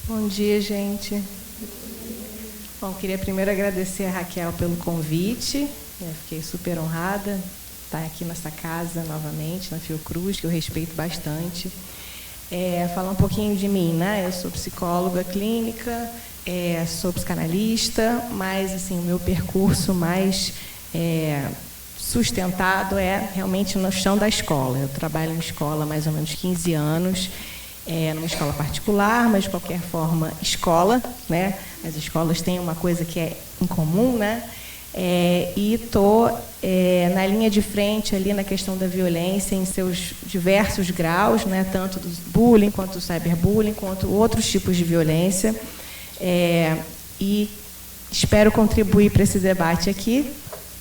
Bom dia, gente. Bom, queria primeiro agradecer a Raquel pelo convite. Eu fiquei super honrada de estar aqui nessa casa novamente, na Fiocruz, que eu respeito bastante. Falar um pouquinho de mim, né? Eu sou psicóloga clínica, sou psicanalista, mas assim, o meu percurso mais sustentado é realmente no chão da escola. Eu trabalho em escola há mais ou menos 15 anos, numa escola particular, mas de qualquer forma, escola, né? As escolas têm uma coisa que é em comum, né? E estou na linha de frente ali na questão da violência em seus diversos graus, né? Tanto do bullying, quanto do cyberbullying, quanto outros tipos de violência. E espero contribuir para esse debate aqui,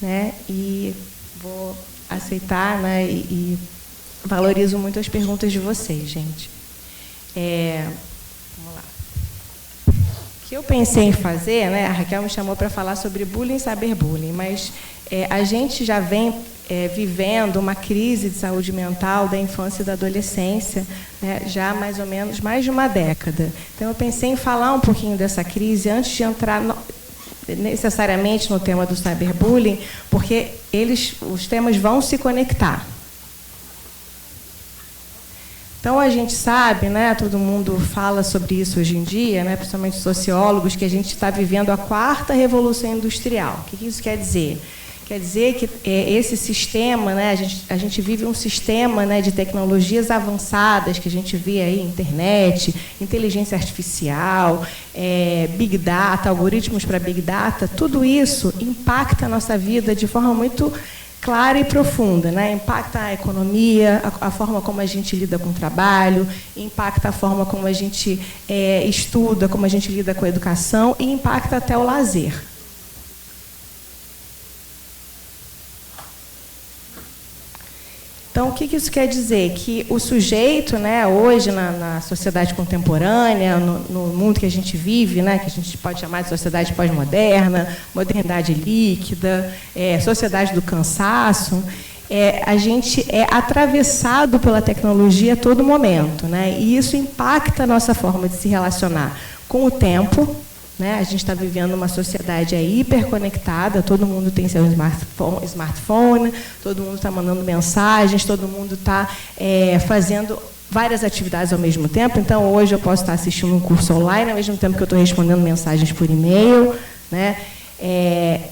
né? E vou aceitar, né? E valorizo muito as perguntas de vocês, gente. Vamos lá. O que eu pensei em fazer, né? A Raquel me chamou para falar sobre bullying e cyberbullying, mas a gente já vem vivendo uma crise de saúde mental da infância e da adolescência, né? Já mais ou menos mais de uma década. Então, eu pensei em falar um pouquinho dessa crise antes de entrar necessariamente no tema do cyberbullying, porque os temas vão se conectar. Então, a gente sabe, né, todo mundo fala sobre isso hoje em dia, né, principalmente sociólogos, que a gente está vivendo a 4ª revolução industrial. O que isso quer dizer? Quer dizer que esse sistema, né, a gente vive um sistema, né, de tecnologias avançadas, que a gente vê aí, internet, inteligência artificial, Big Data, algoritmos para Big Data, tudo isso impacta a nossa vida de forma muito clara e profunda, né? Impacta a economia, a forma como a gente lida com o trabalho, impacta a forma como a gente estuda, como a gente lida com a educação e impacta até o lazer. Então, o que isso quer dizer? Que o sujeito, né, hoje, na sociedade contemporânea, no mundo que a gente vive, né, que a gente pode chamar de sociedade pós-moderna, modernidade líquida, sociedade do cansaço, a gente é atravessado pela tecnologia a todo momento, né, e isso impacta a nossa forma de se relacionar com o tempo. Né? A gente está vivendo uma sociedade hiperconectada, todo mundo tem seu smartphone, todo mundo está mandando mensagens, todo mundo está fazendo várias atividades ao mesmo tempo. Então, hoje eu posso estar assistindo um curso online, ao mesmo tempo que eu estou respondendo mensagens por e-mail. Né?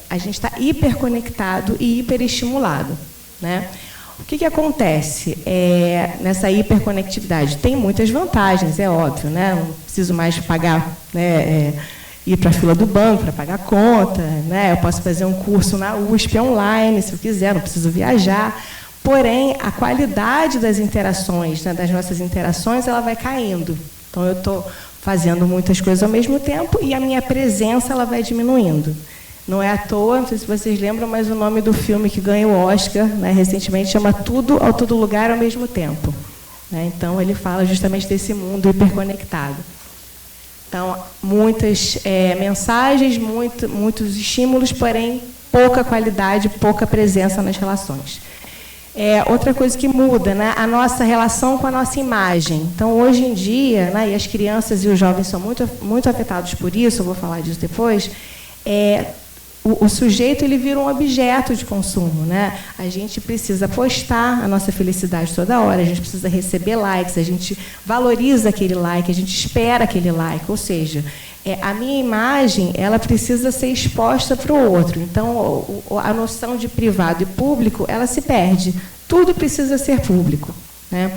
A gente está hiperconectado e hiperestimulado. Né? O que acontece nessa hiperconectividade? Tem muitas vantagens, é óbvio. Né? Não preciso mais pagar... ir para a fila do banco para pagar conta, né? Eu posso fazer um curso na USP online, se eu quiser, não preciso viajar. Porém, a qualidade das interações, né, das nossas interações, ela vai caindo. Então, eu estou fazendo muitas coisas ao mesmo tempo e a minha presença ela vai diminuindo. Não é à toa, não sei se vocês lembram, mas o nome do filme que ganhou o Oscar, né, recentemente, chama Tudo ao Todo Lugar ao Mesmo Tempo. Né? Então, ele fala justamente desse mundo hiperconectado. Então, muitas mensagens, muitos estímulos, porém, pouca qualidade, pouca presença nas relações. Outra coisa que muda, né, a nossa relação com a nossa imagem. Então, hoje em dia, né, e as crianças e os jovens são muito afetados por isso, eu vou falar disso depois, o sujeito ele vira um objeto de consumo. Né? A gente precisa postar a nossa felicidade toda hora, a gente precisa receber likes, a gente valoriza aquele like, a gente espera aquele like. Ou seja, a minha imagem ela precisa ser exposta para o outro. Então, a noção de privado e público ela se perde. Tudo precisa ser público. Né?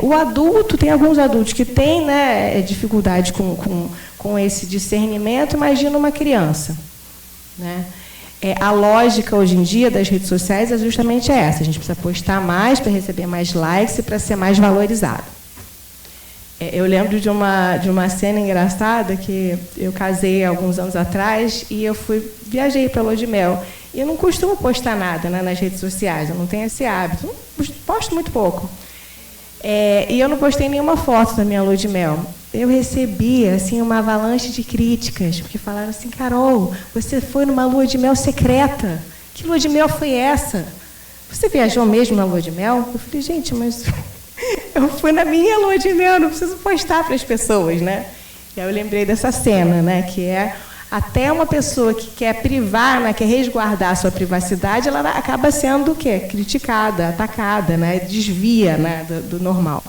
O adulto, tem alguns adultos que têm, né, dificuldade com esse discernimento, imagina uma criança. Né? A lógica, hoje em dia, das redes sociais é justamente essa. A gente precisa postar mais para receber mais likes e para ser mais valorizado. Eu lembro de uma cena engraçada que eu casei alguns anos atrás e eu viajei para a lua de mel. E eu não costumo postar nada, né, nas redes sociais, eu não tenho esse hábito. Posto muito pouco. E eu não postei nenhuma foto da minha lua de mel. Eu recebi assim, uma avalanche de críticas, porque falaram assim, Carol, você foi numa lua de mel secreta. Que lua de mel foi essa? Você viajou mesmo na lua de mel? Eu falei, gente, mas eu fui na minha lua de mel, não preciso postar para as pessoas, né? E aí eu lembrei dessa cena, né, que é até uma pessoa que quer privar, né, quer resguardar a sua privacidade, ela acaba sendo o quê? Criticada, atacada, né, desvia, né, do normal.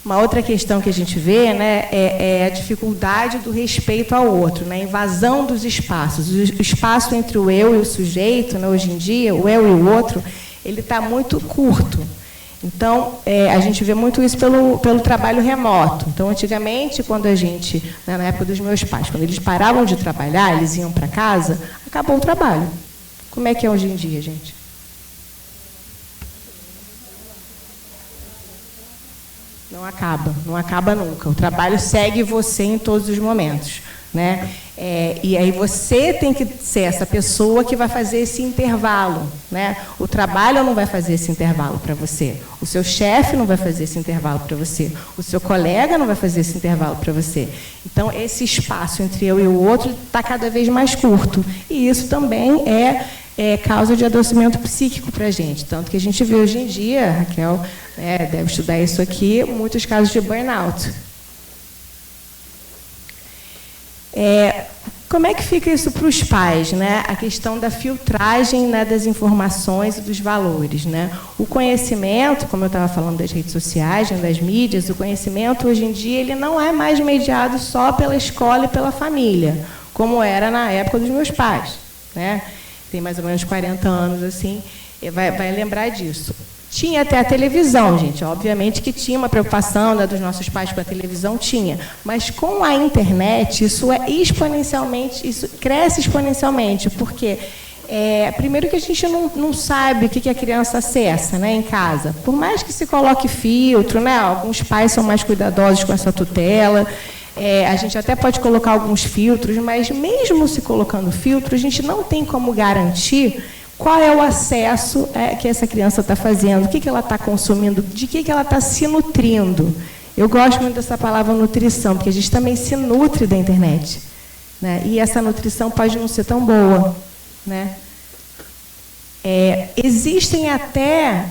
Uma outra questão que a gente vê, né, é a dificuldade do respeito ao outro, né, a invasão dos espaços. O espaço entre o eu e o sujeito, né, hoje em dia, o eu e o outro, ele está muito curto. Então, a gente vê muito isso pelo trabalho remoto. Então, antigamente, quando a gente, né, na época dos meus pais, quando eles paravam de trabalhar, eles iam para casa, acabou o trabalho. Como é que é hoje em dia, gente? Não acaba nunca. O trabalho segue você em todos os momentos, né? E aí você tem que ser essa pessoa que vai fazer esse intervalo, né? O trabalho não vai fazer esse intervalo para você. O seu chefe não vai fazer esse intervalo para você. O seu colega não vai fazer esse intervalo para você. Então, esse espaço entre eu e o outro está cada vez mais curto. E isso também é causa de adoecimento psíquico para a gente. Tanto que a gente vê hoje em dia, Raquel, né, deve estudar isso aqui, muitos casos de burnout. Como é que fica isso para os pais, né? A questão da filtragem, né, das informações e dos valores, né? O conhecimento, como eu estava falando das redes sociais, né, das mídias, o conhecimento hoje em dia ele não é mais mediado só pela escola e pela família, como era na época dos meus pais, né? Tem mais ou menos 40 anos, assim, vai lembrar disso. Tinha até a televisão, gente. Obviamente que tinha uma preocupação, né, dos nossos pais com a televisão, tinha. Mas com a internet, isso cresce exponencialmente, porque primeiro que a gente não sabe o que a criança acessa, né, em casa. Por mais que se coloque filtro, né, alguns pais são mais cuidadosos com essa tutela. A gente até pode colocar alguns filtros, mas mesmo se colocando filtro, a gente não tem como garantir qual é o acesso que essa criança está fazendo, o que ela está consumindo, de que ela está se nutrindo. Eu gosto muito dessa palavra nutrição, porque a gente também se nutre da internet, né? E essa nutrição pode não ser tão boa, né? Existem até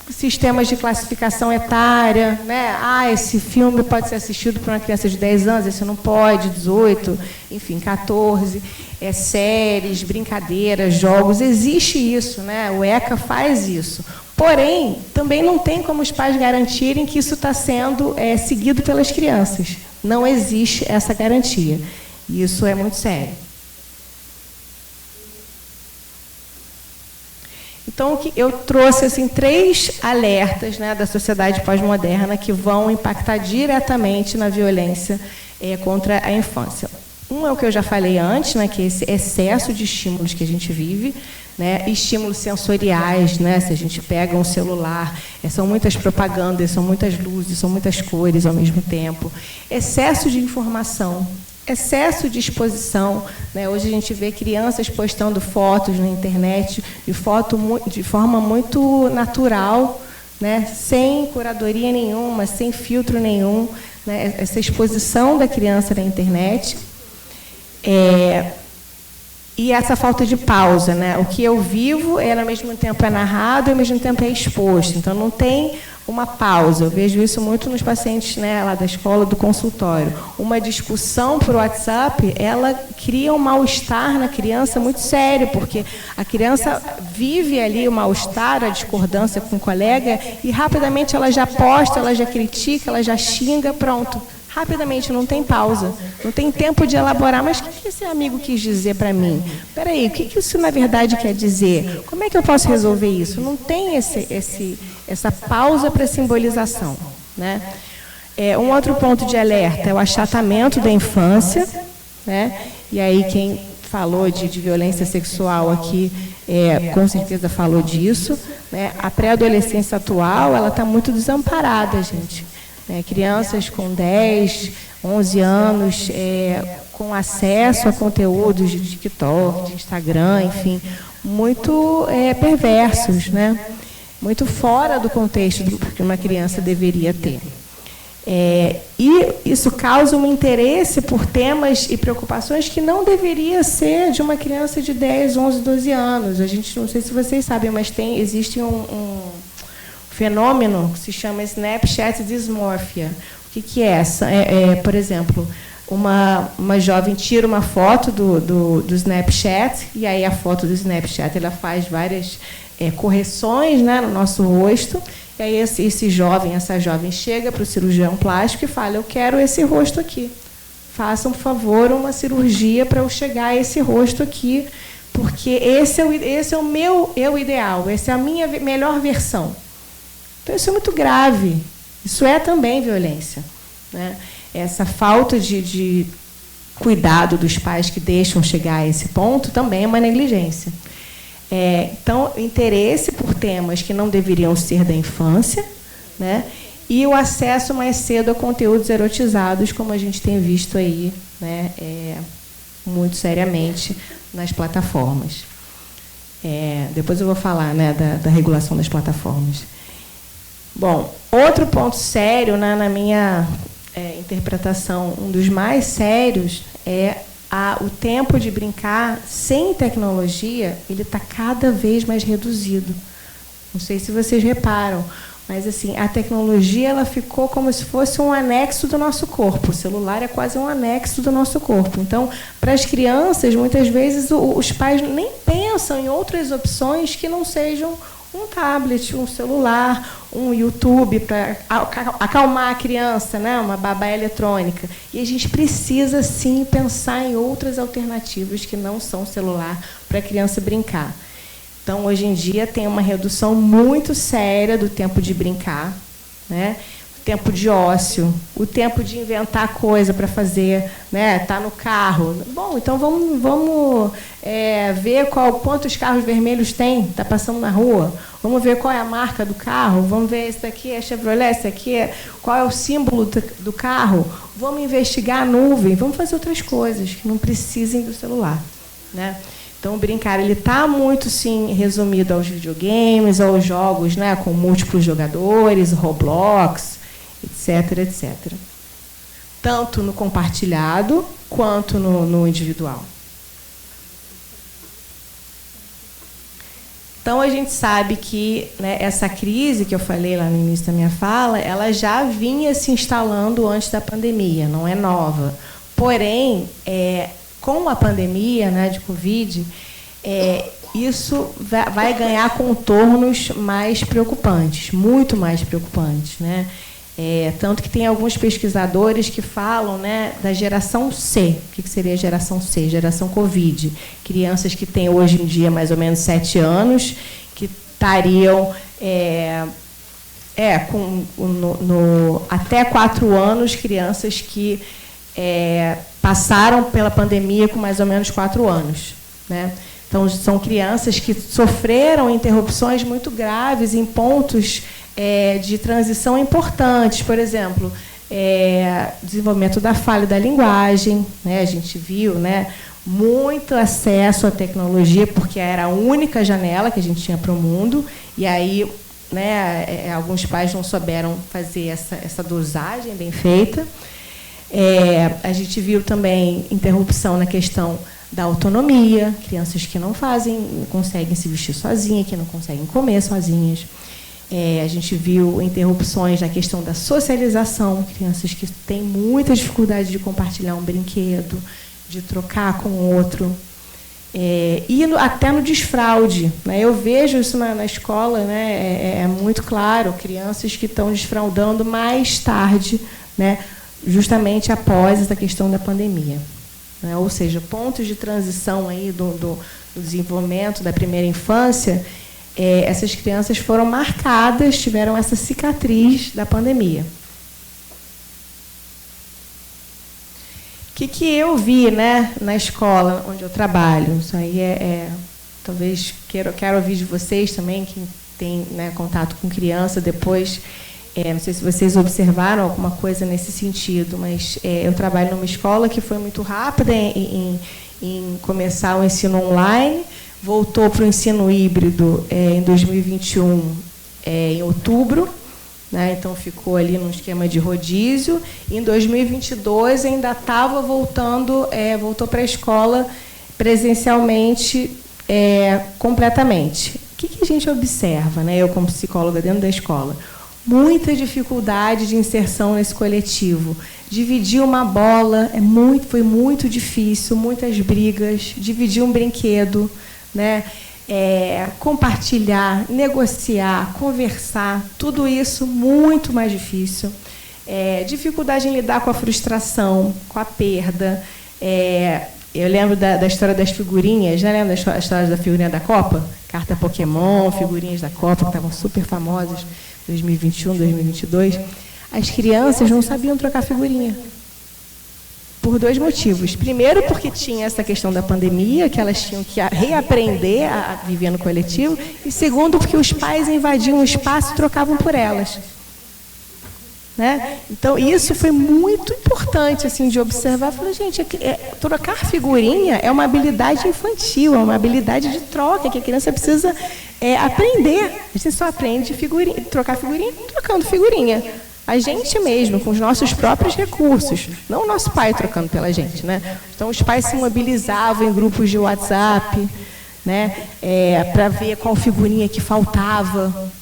sistemas de classificação etária, né? Esse filme pode ser assistido por uma criança de 10 anos, esse não pode, 18, enfim, 14. Séries, brincadeiras, jogos, existe isso, né? O ECA faz isso. Porém, também não tem como os pais garantirem que isso está sendo seguido pelas crianças. Não existe essa garantia. E isso é muito sério. Então, eu trouxe assim 3 alertas, né, da sociedade pós-moderna que vão impactar diretamente na violência contra a infância. Um é o que eu já falei antes, né, que é esse excesso de estímulos que a gente vive, né, estímulos sensoriais, né, se a gente pega um celular, são muitas propagandas, são muitas luzes, são muitas cores ao mesmo tempo. Excesso de informação, excesso de exposição, né? Hoje a gente vê crianças postando fotos na internet de forma muito natural, né, sem curadoria nenhuma, sem filtro nenhum, né, essa exposição da criança na internet. E essa falta de pausa, né? O que eu vivo ao mesmo tempo é narrado e ao mesmo tempo é exposto. Então não tem uma pausa. Eu vejo isso muito nos pacientes, né, lá da escola, do consultório. Uma discussão por WhatsApp, ela cria um mal-estar na criança muito sério, porque a criança vive ali o mal-estar, a discordância com o colega, e rapidamente ela já posta, ela já critica, ela já xinga, pronto. Rapidamente, não tem pausa, não tem tempo de elaborar. Mas o que esse amigo quis dizer para mim? Espera aí, o que isso na verdade quer dizer? Como é que eu posso resolver isso? Não tem essa pausa para simbolização, né? Um outro ponto de alerta é o achatamento da infância, né? E aí quem falou de violência sexual aqui, com certeza falou disso, né? A pré-adolescência atual, ela está muito desamparada, gente. Crianças com 10, 11 anos, com acesso a conteúdos de TikTok, de Instagram, enfim, muito perversos, né? Muito fora do contexto que uma criança deveria ter. E isso causa um interesse por temas e preocupações que não deveria ser de uma criança de 10, 11, 12 anos. A gente, não sei se vocês sabem, mas existe um fenômeno que se chama Snapchat Dysmorphia. O que é essa? Por exemplo, uma jovem tira uma foto do Snapchat, e aí a foto do Snapchat ela faz várias correções, né, no nosso rosto, e aí essa jovem chega para o cirurgião plástico e fala: eu quero esse rosto aqui. Façam, por favor, uma cirurgia para eu chegar a esse rosto aqui, porque esse é o meu eu ideal, essa é a minha melhor versão. Então, isso é muito grave. Isso é também violência, né? Essa falta de cuidado dos pais que deixam chegar a esse ponto também é uma negligência. Então, interesse por temas que não deveriam ser da infância, né? E o acesso mais cedo a conteúdos erotizados, como a gente tem visto aí, né, muito seriamente nas plataformas. Depois eu vou falar, né, da regulação das plataformas. Bom, outro ponto sério, né, na minha interpretação, um dos mais sérios, o tempo de brincar sem tecnologia, ele está cada vez mais reduzido. Não sei se vocês reparam, mas assim, a tecnologia ela ficou como se fosse um anexo do nosso corpo. O celular é quase um anexo do nosso corpo. Então, para as crianças, muitas vezes os pais nem pensam em outras opções que não sejam um tablet, um celular, um YouTube para acalmar a criança, né? Uma babá eletrônica. E a gente precisa, sim, pensar em outras alternativas que não são celular para a criança brincar. Então, hoje em dia, tem uma redução muito séria do tempo de brincar, né? O tempo de ócio, o tempo de inventar coisa para fazer, né? Tá no carro. Bom, então vamos ver quantos carros vermelhos tem, está passando na rua. Vamos ver qual é a marca do carro. Vamos ver, esse daqui é Chevrolet, esse aqui qual é o símbolo do carro. Vamos investigar a nuvem. Vamos fazer outras coisas que não precisem do celular, né? Então, o brincar está muito, sim, resumido aos videogames, aos jogos, né, com múltiplos jogadores, Roblox, etc., etc. Tanto no compartilhado, quanto no individual. Então, a gente sabe que, né, essa crise que eu falei lá no início da minha fala, ela já vinha se instalando antes da pandemia, não é nova. Porém, com a pandemia, né, de Covid, isso vai ganhar contornos mais preocupantes, muito mais preocupantes, né? Tanto que tem alguns pesquisadores que falam, né, da geração C. O que seria a geração C? Geração Covid. Crianças que têm hoje em dia mais ou menos 7 anos, que estariam até 4 anos, crianças que passaram pela pandemia com mais ou menos 4 anos, né? Então, são crianças que sofreram interrupções muito graves em pontos de transição importantes. Por exemplo, desenvolvimento da falha da linguagem, né? A gente viu, né, muito acesso à tecnologia, porque era a única janela que a gente tinha para o mundo, e aí, né, alguns pais não souberam fazer essa dosagem bem feita. A gente viu também interrupção na questão da autonomia, crianças que não conseguem se vestir sozinhas, que não conseguem comer sozinhas. A gente viu interrupções na questão da socialização, crianças que têm muita dificuldade de compartilhar um brinquedo, de trocar com o outro. E até no desfraude, né? Eu vejo isso na escola, né? É muito claro, crianças que estão desfraudando mais tarde, né? Justamente após essa questão da pandemia, né? Ou seja, pontos de transição aí do desenvolvimento da primeira infância, essas crianças foram marcadas, tiveram essa cicatriz da pandemia. O que eu vi, né, na escola onde eu trabalho? Isso aí talvez quero ouvir de vocês também, que tem, né, contato com criança depois. Não sei se vocês observaram alguma coisa nesse sentido, mas eu trabalho numa escola que foi muito rápida em começar o ensino online, voltou para o ensino híbrido em 2021, em outubro, né? Então ficou ali num esquema de rodízio. E em 2022 ainda estava voltou para a escola presencialmente completamente. que a gente observa, né, eu como psicóloga dentro da escola? Muita dificuldade de inserção nesse coletivo. Dividir uma bola foi muito difícil, muitas brigas. Dividir um brinquedo, né? Compartilhar, negociar, conversar, tudo isso muito mais difícil. Dificuldade em lidar com a frustração, com a perda. Eu lembro da história das figurinhas, né? Lembra da história da figurinha da Copa? Carta Pokémon, figurinhas da Copa, que estavam super famosas, 2021, 2022. As crianças não sabiam trocar figurinha. Por 2 motivos. Primeiro, porque tinha essa questão da pandemia, que elas tinham que reaprender a viver no coletivo. E segundo, porque os pais invadiam o espaço e trocavam por elas. Né? Então, isso foi muito importante assim, de observar. Falei, gente, trocar figurinha é uma habilidade infantil, é uma habilidade de troca, que a criança precisa aprender. A gente só aprende trocar figurinha trocando figurinha. A gente mesmo, com os nossos próprios recursos, não o nosso pai trocando pela gente. Né? Então, os pais se mobilizavam em grupos de WhatsApp, né, para ver qual figurinha que faltava.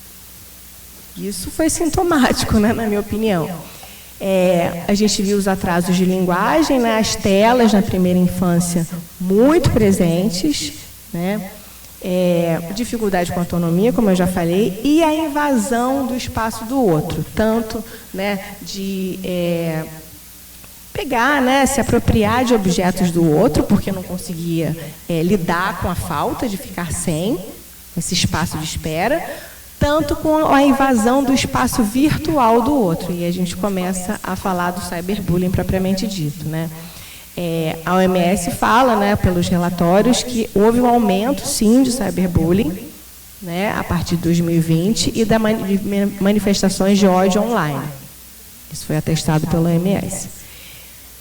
Isso foi sintomático, né, na minha opinião. A gente viu os atrasos de linguagem, né, as telas na primeira infância muito presentes, né, dificuldade com autonomia, como eu já falei, e a invasão do espaço do outro, tanto, né, de pegar, né, se apropriar de objetos do outro, porque não conseguia lidar com a falta de ficar sem esse espaço de espera, tanto com a invasão do espaço virtual do outro. E a gente começa a falar do cyberbullying propriamente dito, né? A OMS fala, né, pelos relatórios, que houve um aumento, sim, de cyberbullying, né, a partir de 2020, e das manifestações de ódio online. Isso foi atestado pela OMS.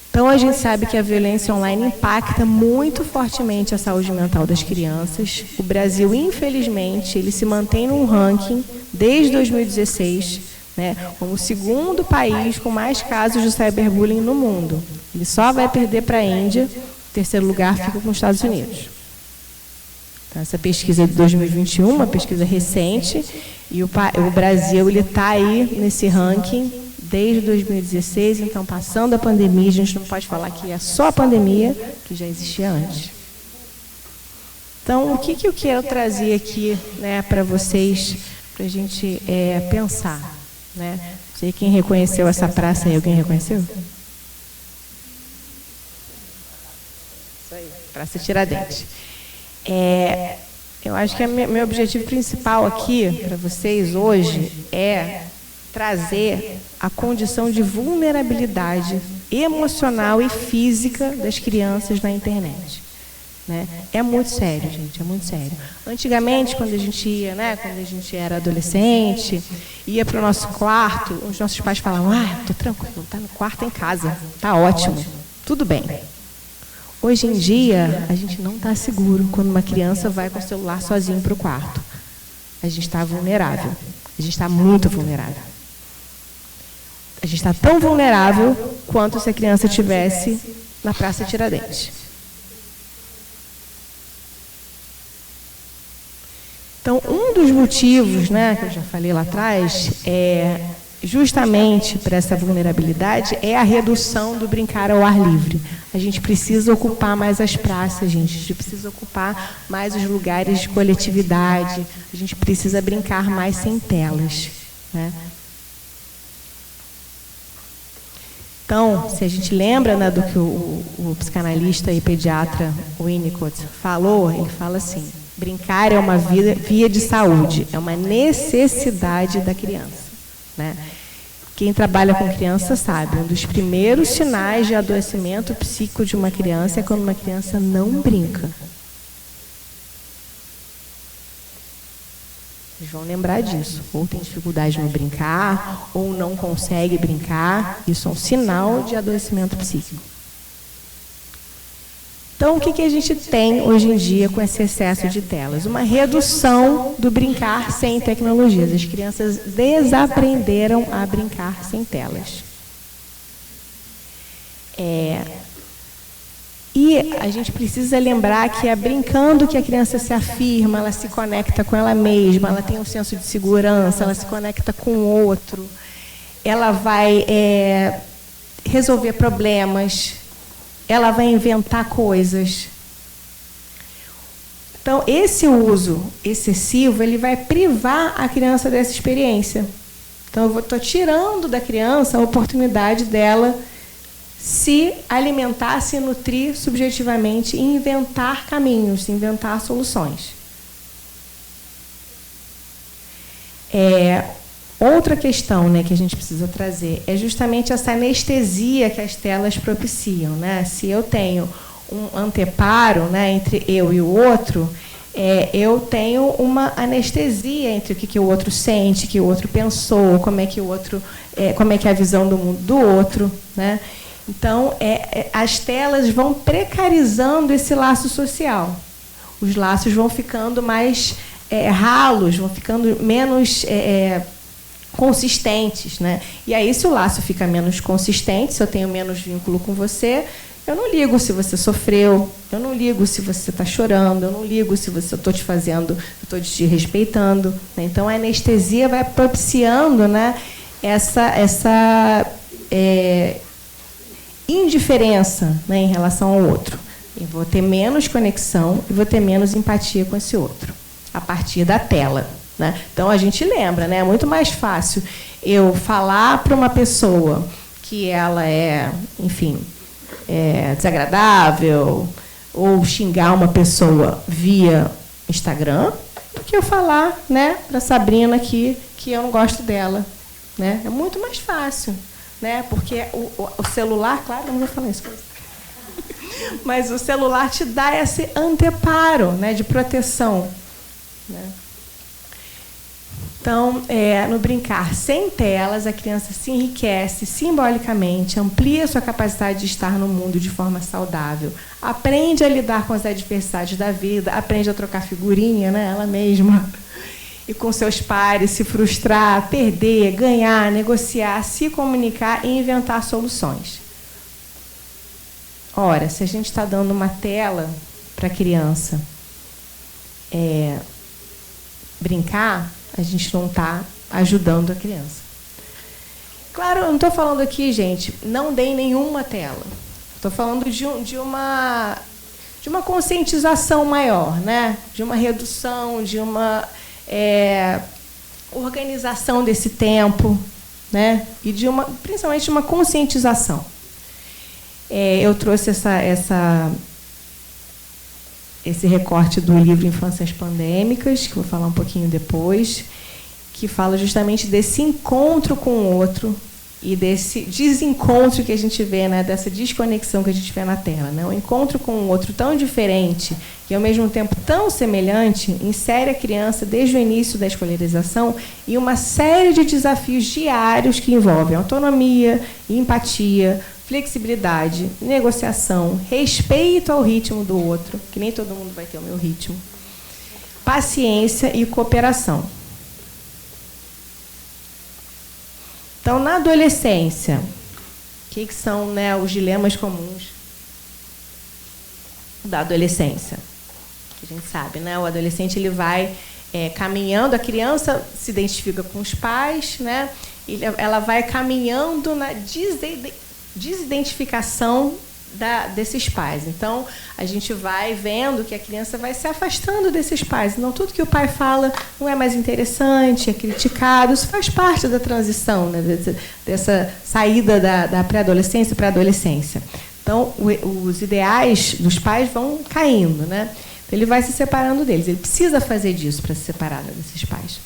Então, a gente sabe que a violência online impacta muito fortemente a saúde mental das crianças. O Brasil, infelizmente, ele se mantém num ranking desde 2016, né, como o 2º país com mais casos de cyberbullying no mundo. Ele só vai perder para a Índia, o 3º lugar fica com os Estados Unidos. Então, essa pesquisa é de 2021, uma pesquisa recente, e o Brasil está aí nesse ranking desde 2016, então, passando a pandemia, a gente não pode falar que é só a pandemia, que já existia antes. Então, o que eu quero trazer aqui, né, para vocês, para a gente pensar, né? Não sei quem reconheceu essa praça aí, alguém reconheceu? Isso aí, Praça Tiradentes. Eu acho que meu objetivo principal aqui, para vocês hoje, é trazer a condição de vulnerabilidade emocional e física das crianças na internet. Né? É muito sério, gente, é muito sério. Antigamente, quando a gente ia, né, quando a gente era adolescente, ia para o nosso quarto, os nossos pais falavam, estou tranquilo, está no quarto em casa, está ótimo, tudo bem. Hoje em dia, a gente não está seguro quando uma criança vai com o celular sozinho para o quarto. A gente está vulnerável, a gente está muito vulnerável. A gente está tão vulnerável quanto se a criança estivesse na Praça Tiradentes. Então, um dos motivos, né, que eu já falei lá atrás, justamente para essa vulnerabilidade, é a redução do brincar ao ar livre. A gente precisa ocupar mais as praças, gente. A gente precisa ocupar mais os lugares de coletividade. A gente precisa brincar mais sem telas, né? Então, se a gente lembra, né, do que o psicanalista e pediatra Winnicott falou, ele fala assim, brincar é uma via de saúde, é uma necessidade da criança. Né? Quem trabalha com criança sabe, um dos primeiros sinais de adoecimento psíquico de uma criança é quando uma criança não brinca. Vocês vão lembrar disso. Ou tem dificuldade no brincar, ou não consegue brincar. Isso é um sinal de adoecimento psíquico. Então, o que a gente tem hoje em dia com esse excesso de telas? Uma redução do brincar sem tecnologias. As crianças desaprenderam a brincar sem telas. E a gente precisa lembrar que é brincando que a criança se afirma, ela se conecta com ela mesma, ela tem um senso de segurança, ela se conecta com o outro, ela vai resolver problemas, ela vai inventar coisas. Então, esse uso excessivo, ele vai privar a criança dessa experiência. Então, eu estou tirando da criança a oportunidade dela se alimentar, se nutrir subjetivamente e inventar caminhos, inventar soluções. Outra questão, né, que a gente precisa trazer é justamente essa anestesia que as telas propiciam, né? Se eu tenho um anteparo, né, entre eu e o outro, eu tenho uma anestesia entre o que o outro sente, o que o outro pensou, como é que é a visão do mundo do outro, né? Então, as telas vão precarizando esse laço social. Os laços vão ficando mais ralos, vão ficando menos consistentes, né? E aí, se o laço fica menos consistente, se eu tenho menos vínculo com você, eu não ligo se você sofreu, eu não ligo se você está chorando, eu não ligo se eu estou te fazendo, eu estou te respeitando, né? Então, a anestesia vai propiciando, né, essa indiferença, né, em relação ao outro. Eu vou ter menos conexão e vou ter menos empatia com esse outro, a partir da tela, né? Então, a gente lembra, né, é muito mais fácil eu falar para uma pessoa que ela enfim, desagradável, ou xingar uma pessoa via Instagram, do que eu falar, né, para a Sabrina que eu não gosto dela, né? É muito mais fácil, né? Porque o celular, claro, não vou falar isso, mas o celular te dá esse anteparo, né, de proteção, né? Então, no brincar sem telas, a criança se enriquece simbolicamente, amplia sua capacidade de estar no mundo de forma saudável, aprende a lidar com as adversidades da vida, aprende a trocar figurinha, né, ela mesma, e com seus pares, se frustrar, perder, ganhar, negociar, se comunicar e inventar soluções. Ora, se a gente está dando uma tela para a criança brincar, a gente não está ajudando a criança. Claro, eu não estou falando aqui, gente, não deem nenhuma tela. Estou falando de uma conscientização maior, né? De uma redução, de uma organização desse tempo, né? E principalmente de uma conscientização. Eu trouxe esse recorte do livro Infâncias Pandêmicas, que eu vou falar um pouquinho depois, que fala justamente desse encontro com o outro e desse desencontro que a gente vê, né, dessa desconexão que a gente vê na tela, né? O encontro com o outro tão diferente e, ao mesmo tempo, tão semelhante, insere a criança, desde o início da escolarização, em uma série de desafios diários que envolvem autonomia, empatia, flexibilidade, negociação, respeito ao ritmo do outro, que nem todo mundo vai ter o meu ritmo, paciência e cooperação. Então, na adolescência, o que são, né, os dilemas comuns da adolescência? Que a gente sabe, né? O adolescente ele vai caminhando, a criança se identifica com os pais, né? Ela vai caminhando na desidentificação desses pais. Então, a gente vai vendo que a criança vai se afastando desses pais. Então, tudo que o pai fala não é mais interessante, é criticado. Isso faz parte da transição, né, dessa saída da pré-adolescência para a adolescência. Então, os ideais dos pais vão caindo, né? Então, ele vai se separando deles. Ele precisa fazer disso para se separar desses pais.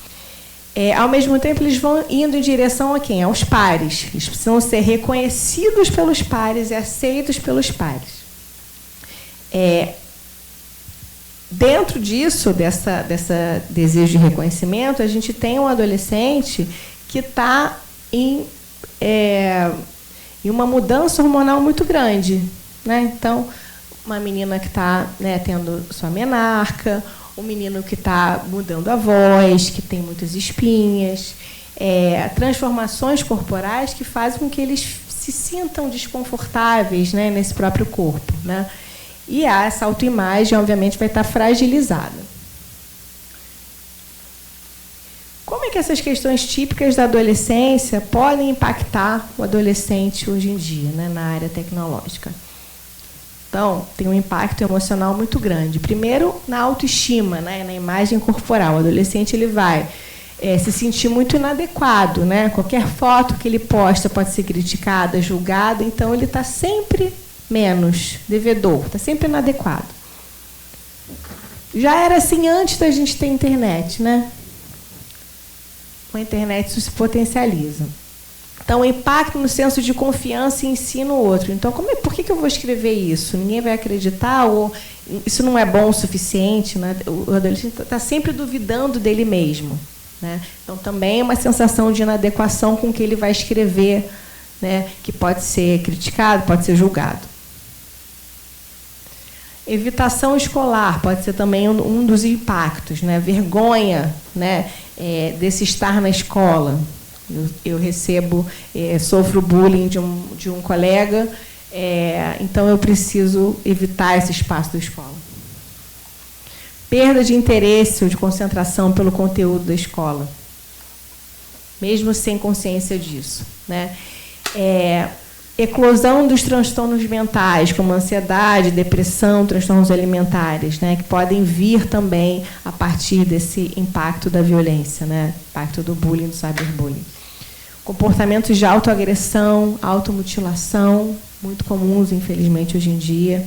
Ao mesmo tempo, eles vão indo em direção a quem? Aos pares. Eles precisam ser reconhecidos pelos pares e aceitos pelos pares. Dentro disso, dessa desejo de reconhecimento, a gente tem um adolescente que está em uma mudança hormonal muito grande, né? Então, uma menina que está, né, tendo sua menarca, um menino que está mudando a voz, que tem muitas espinhas, transformações corporais que fazem com que eles se sintam desconfortáveis, né, nesse próprio corpo, né? E essa autoimagem, obviamente, vai estar fragilizada. Como é que essas questões típicas da adolescência podem impactar o adolescente hoje em dia, né, na área tecnológica? Então, tem um impacto emocional muito grande. Primeiro, na autoestima, né, na imagem corporal. O adolescente ele vai se sentir muito inadequado, né? Qualquer foto que ele posta pode ser criticada, julgada, então ele está sempre menos devedor, está sempre inadequado. Já era assim antes da gente ter internet, né? Com a internet isso se potencializa. Então, o impacto no senso de confiança em si no outro. Então, por que eu vou escrever isso? Ninguém vai acreditar? Ou isso não é bom o suficiente? Né? O adolescente está sempre duvidando dele mesmo. Né? Então, também é uma sensação de inadequação com o que ele vai escrever, né? Que pode ser criticado, pode ser julgado. Evitação escolar pode ser também um dos impactos, né? Vergonha, né? Desse estar na escola. Eu recebo, sofro bullying de um colega, então eu preciso evitar esse espaço da escola. Perda de interesse ou de concentração pelo conteúdo da escola, mesmo sem consciência disso, né? Eclosão dos transtornos mentais, como ansiedade, depressão, transtornos alimentares, né, que podem vir também a partir desse impacto da violência, né, impacto do bullying, do cyberbullying. Comportamentos de autoagressão, automutilação, muito comuns, infelizmente, hoje em dia.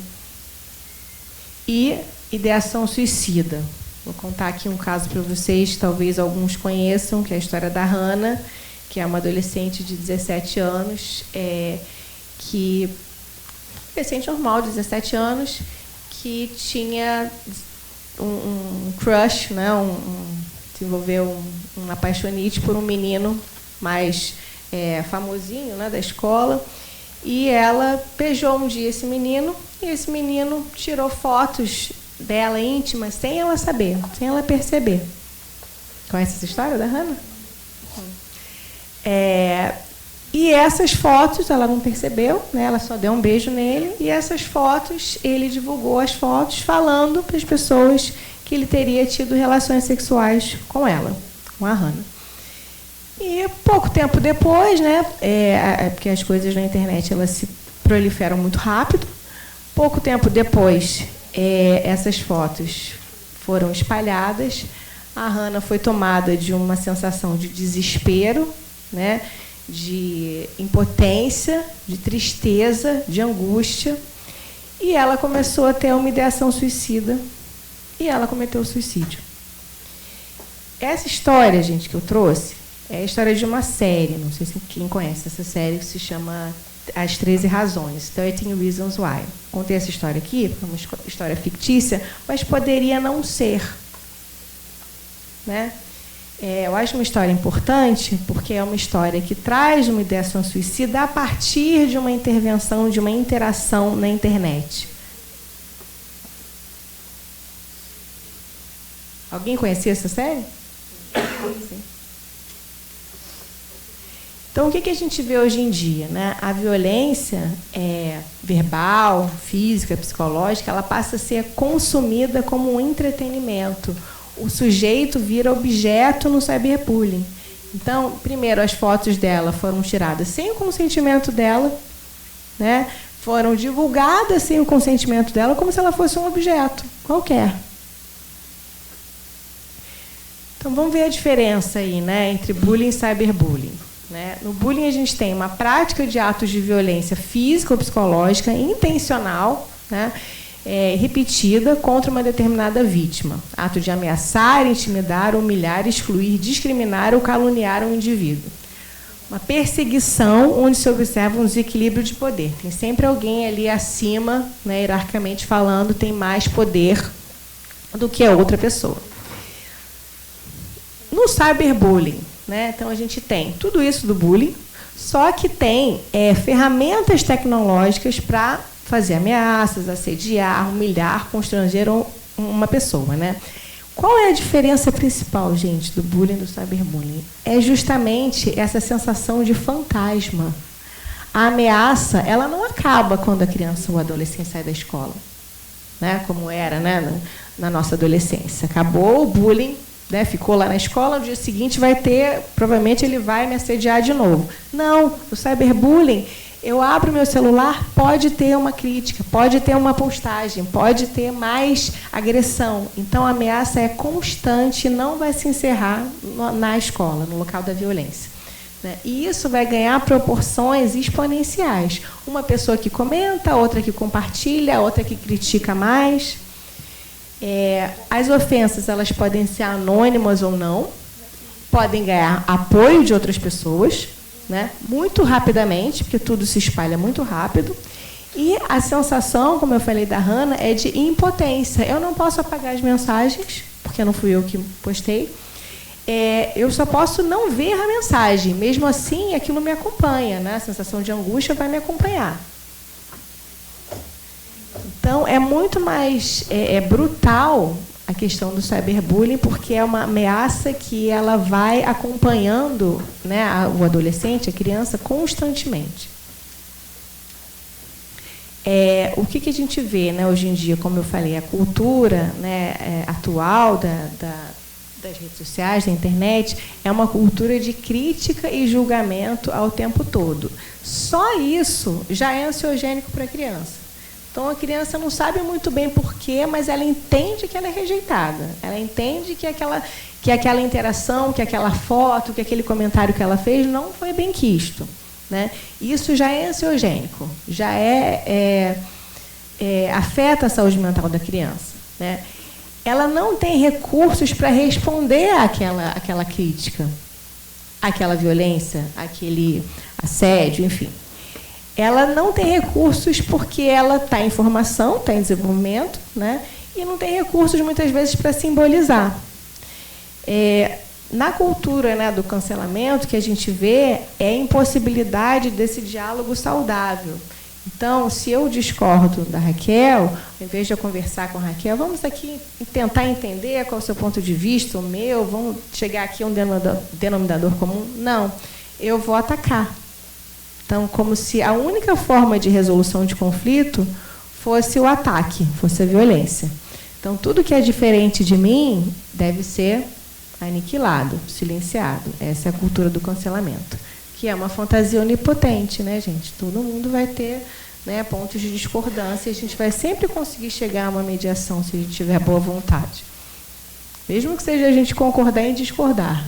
E ideação suicida. Vou contar aqui um caso para vocês, talvez alguns conheçam, que é a história da Hannah, que é uma adolescente de 17 anos, adolescente normal, 17 anos, que tinha um crush, né, desenvolveu um apaixonite por um menino mais famosinho, né, da escola, e ela beijou um dia esse menino, e esse menino tirou fotos dela íntimas sem ela saber, sem ela perceber. Conhece essa história da Hannah? E essas fotos, ela não percebeu, né? Ela só deu um beijo nele, e essas fotos, ele divulgou as fotos falando para as pessoas que ele teria tido relações sexuais com ela, com a Hannah. E pouco tempo depois, né? Porque as coisas na internet elas se proliferam muito rápido, pouco tempo depois, essas fotos foram espalhadas, a Hannah foi tomada de uma sensação de desespero, né? De impotência, de tristeza, de angústia, e ela começou a ter uma ideação suicida, e ela cometeu suicídio. Essa história, gente, que eu trouxe, é a história de uma série, não sei se quem conhece essa série, que se chama As 13 Razões, 13 Reasons Why. Contei essa história aqui, é uma história fictícia, mas poderia não ser, né? Eu acho uma história importante, porque é uma história que traz uma ideação suicida a partir de uma intervenção, de uma interação na internet. Alguém conhecia essa série? Sim. Então, o que a gente vê hoje em dia, né? A violência verbal, física, psicológica, ela passa a ser consumida como um entretenimento. O sujeito vira objeto no cyberbullying. Então, primeiro, as fotos dela foram tiradas sem o consentimento dela, né? Foram divulgadas sem o consentimento dela, como se ela fosse um objeto qualquer. Então, vamos ver a diferença aí, né, entre bullying e cyberbullying. Né? No bullying, a gente tem uma prática de atos de violência física ou psicológica intencional, né? Repetida contra uma determinada vítima. Ato de ameaçar, intimidar, humilhar, excluir, discriminar ou caluniar um indivíduo. Uma perseguição onde se observa um desequilíbrio de poder. Tem sempre alguém ali acima, né, hierarquicamente falando, tem mais poder do que a outra pessoa. No cyberbullying, né, então a gente tem tudo isso do bullying, só que tem ferramentas tecnológicas para fazer ameaças, assediar, humilhar, constranger uma pessoa, né? Qual é a diferença principal, gente, do bullying e do cyberbullying? É justamente essa sensação de fantasma. A ameaça, ela não acaba quando a criança ou o adolescente sai da escola. né, como era, né, na nossa adolescência. Acabou o bullying, né, ficou lá na escola, no dia seguinte vai ter, provavelmente ele vai me assediar de novo. Não, o cyberbullying, eu abro meu celular, pode ter uma crítica, pode ter uma postagem, pode ter mais agressão. Então, a ameaça é constante e não vai se encerrar na escola, no local da violência. E isso vai ganhar proporções exponenciais. Uma pessoa que comenta, outra que compartilha, outra que critica mais. As ofensas, elas podem ser anônimas ou não, podem ganhar apoio de outras pessoas, né, muito rapidamente, porque tudo se espalha muito rápido. E a sensação, como eu falei da Hannah, é de impotência. Eu não posso apagar as mensagens, porque não fui eu que postei. Eu só posso não ver a mensagem. Mesmo assim, aquilo me acompanha, né? A sensação de angústia vai me acompanhar. Então, é muito mais brutal a questão do cyberbullying, porque é uma ameaça que ela vai acompanhando, né, o adolescente, a criança, constantemente. O que a gente vê, né, hoje em dia, como eu falei, a cultura, né, atual das redes sociais, da internet, é uma cultura de crítica e julgamento ao tempo todo. Só isso já é ansiogênico para a criança. Então, a criança não sabe muito bem porquê, mas ela entende que ela é rejeitada. Ela entende que aquela interação, que aquela foto, que aquele comentário que ela fez não foi bem quisto, né? Isso já é ansiogênico, já afeta a saúde mental da criança, né? Ela não tem recursos para responder àquela crítica, àquela violência, àquele assédio, enfim. Ela não tem recursos porque ela está em formação, está em desenvolvimento, né? E não tem recursos, muitas vezes, para simbolizar. Na cultura, né, do cancelamento, que a gente vê é a impossibilidade desse diálogo saudável. Então, se eu discordo da Raquel, ao invés de eu conversar com a Raquel, vamos aqui tentar entender qual é o seu ponto de vista, o meu, vamos chegar aqui a um denominador comum? Não, eu vou atacar. Então, como se a única forma de resolução de conflito fosse o ataque, fosse a violência. Então, tudo que é diferente de mim deve ser aniquilado, silenciado. Essa é a cultura do cancelamento, que é uma fantasia onipotente, né, gente? Todo mundo vai ter, né, pontos de discordância e a gente vai sempre conseguir chegar a uma mediação se a gente tiver boa vontade. Mesmo que seja a gente concordar em discordar.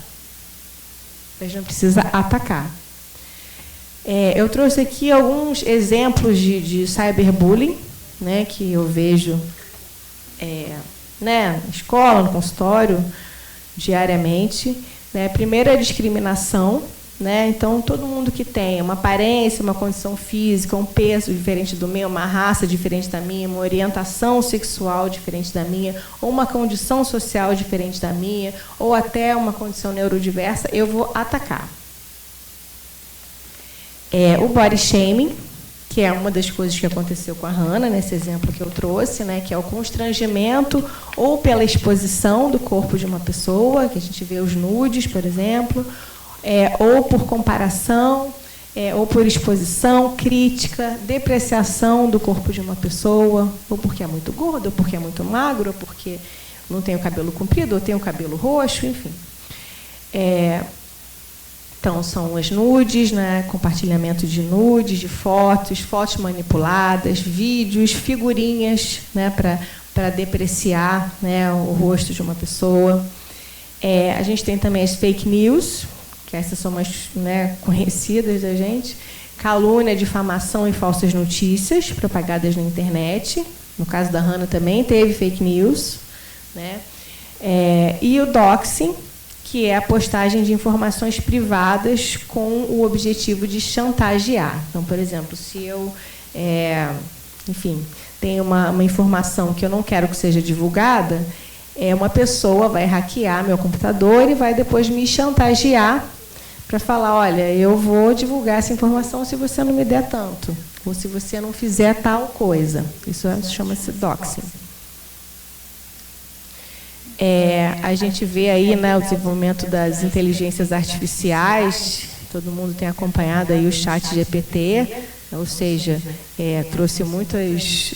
A gente não precisa atacar. Eu trouxe aqui alguns exemplos de cyberbullying, né, que eu vejo na escola, no consultório, diariamente. Primeiro, a discriminação. Né? Então, todo mundo que tem uma aparência, uma condição física, um peso diferente do meu, uma raça diferente da minha, uma orientação sexual diferente da minha, ou uma condição social diferente da minha, ou até uma condição neurodiversa, eu vou atacar. O body shaming, que é uma das coisas que aconteceu com a Hannah, nesse exemplo que eu trouxe, né, que é o constrangimento ou pela exposição do corpo de uma pessoa, que a gente vê os nudes, por exemplo, ou por comparação, ou por exposição, crítica, depreciação do corpo de uma pessoa, ou porque é muito gordo, ou porque é muito magro, ou porque não tem o cabelo comprido, ou tem o cabelo roxo, enfim. Então, são as nudes, né, compartilhamento de nudes, de fotos manipuladas, vídeos, figurinhas, né, para depreciar, né, o rosto de uma pessoa. A gente tem também as fake news, que essas são mais, né, conhecidas da gente. Calúnia, difamação e falsas notícias propagadas na internet. No caso da Hannah também teve fake news, né? E o doxing, que é a postagem de informações privadas com o objetivo de chantagear. Então, por exemplo, se eu, enfim, tenho uma informação que eu não quero que seja divulgada, uma pessoa vai hackear meu computador e vai depois me chantagear para falar, olha, eu vou divulgar essa informação se você não me der tanto, ou se você não fizer tal coisa. Isso chama-se doxing. A gente vê aí, né, o desenvolvimento das inteligências artificiais, todo mundo tem acompanhado aí o chat GPT, ou seja, trouxe muitas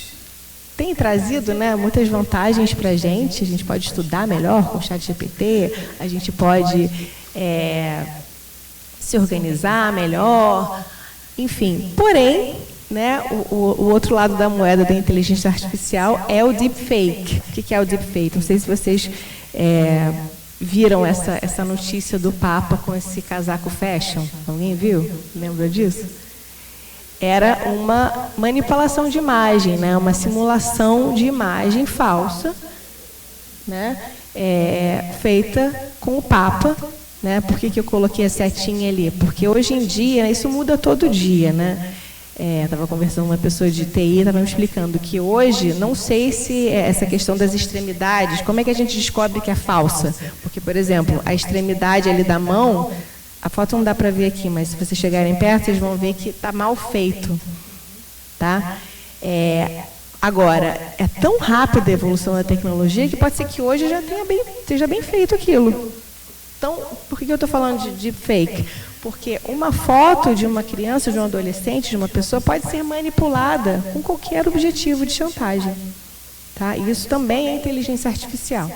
tem trazido, né, muitas vantagens para a gente pode estudar melhor com o ChatGPT, a gente pode se organizar melhor, enfim. Porém, né, o outro lado da moeda da inteligência artificial é o deepfake. O que é o deepfake? Não sei se vocês viram essa notícia do Papa com esse casaco fashion. Alguém viu? Lembra disso? Era uma manipulação de imagem, né? Uma simulação de imagem falsa, né? Feita com o Papa. Né? Por que eu coloquei a setinha ali? Porque hoje em dia, isso muda todo dia. Né? Estava conversando com uma pessoa de TI, estava me explicando que hoje, não sei se essa questão das extremidades, como é que a gente descobre que é falsa? Porque, por exemplo, a extremidade ali da mão, a foto não dá para ver aqui, mas se vocês chegarem perto, vocês vão ver que está mal feito. Tá? Agora, é tão rápida a evolução da tecnologia que pode ser que hoje já esteja bem feito aquilo. Então, por que eu estou falando de deepfake? Porque uma foto de uma criança, de um adolescente, de uma pessoa, pode ser manipulada com qualquer objetivo de chantagem. Tá? E isso também é inteligência artificial.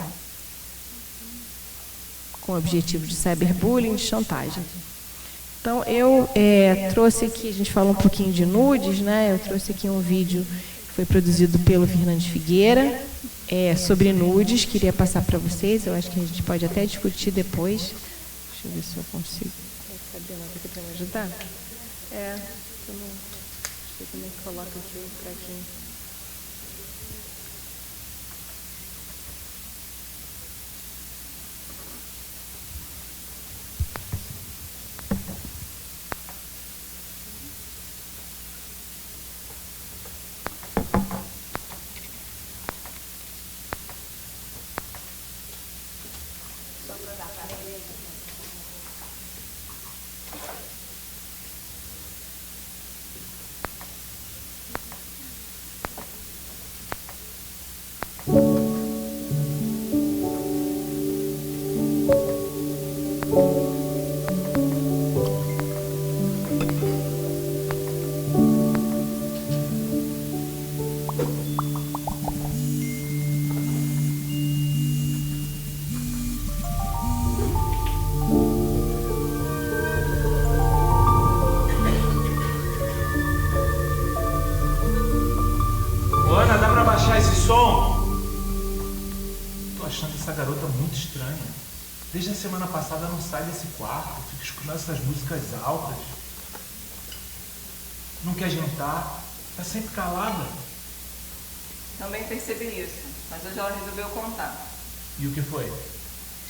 Com o objetivo de cyberbullying, de chantagem. Então, eu trouxe aqui, a gente falou um pouquinho de nudes, né? Eu trouxe aqui um vídeo que foi produzido pelo Fernandes Figueira, sobre nudes, queria passar para vocês, eu acho que a gente pode até discutir depois. Deixa eu ver se eu consigo. Sabrina, você quer me ajudar? Eu não sei como é que coloca aqui para quem. Ana, dá pra baixar esse som? Tô achando essa garota muito estranha. Desde a semana passada não sai desse quarto, fica escutando essas músicas altas. Não quer jantar, tá sempre calada. Também percebi isso, mas hoje ela resolveu contar. E o que foi?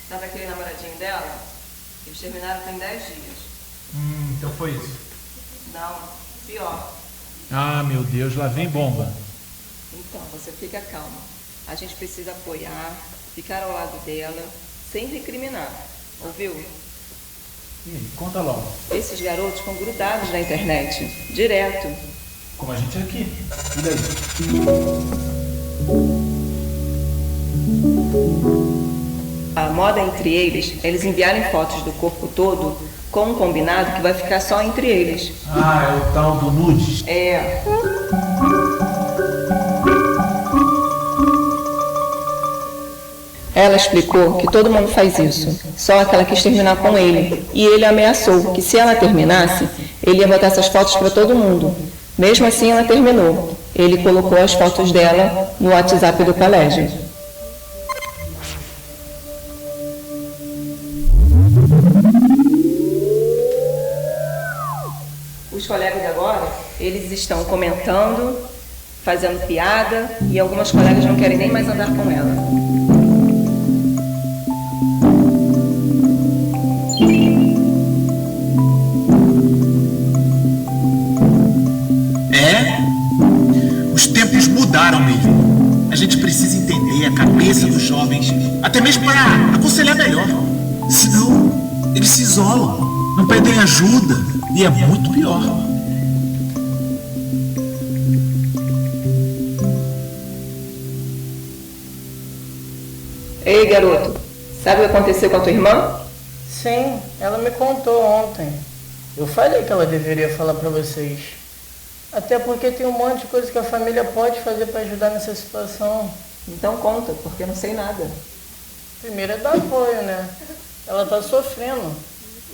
Sabe aquele namoradinho dela? Eles terminaram tem 10 dias. Então foi isso. Não, pior. Ah, meu Deus, lá vem bomba. Então, você fica calma. A gente precisa apoiar, ficar ao lado dela, sem recriminar. Ouviu? E aí, conta logo. Esses garotos ficam grudados na internet, direto. Como a gente aqui. E daí? A moda entre eles enviarem fotos do corpo todo com um combinado que vai ficar só entre eles. Ah, é o tal do nudes. É. Ela explicou que todo mundo faz isso, só que ela quis terminar com ele. E ele ameaçou que se ela terminasse, ele ia botar essas fotos para todo mundo. Mesmo assim, ela terminou. Ele colocou as fotos dela no WhatsApp do colégio. Os colegas de agora, eles estão comentando, fazendo piada, e algumas colegas não querem nem mais andar com ela. Os tempos mudaram mesmo. A gente precisa entender a cabeça dos jovens, até mesmo para aconselhar melhor. Senão, eles se isolam, não pedem ajuda e é muito pior. Ei, garoto, sabe o que aconteceu com a tua irmã? Sim, ela me contou ontem. Eu falei que ela deveria falar pra vocês. Até porque tem um monte de coisa que a família pode fazer para ajudar nessa situação. Então conta, porque eu não sei nada. Primeiro é dar apoio, né? Ela está sofrendo.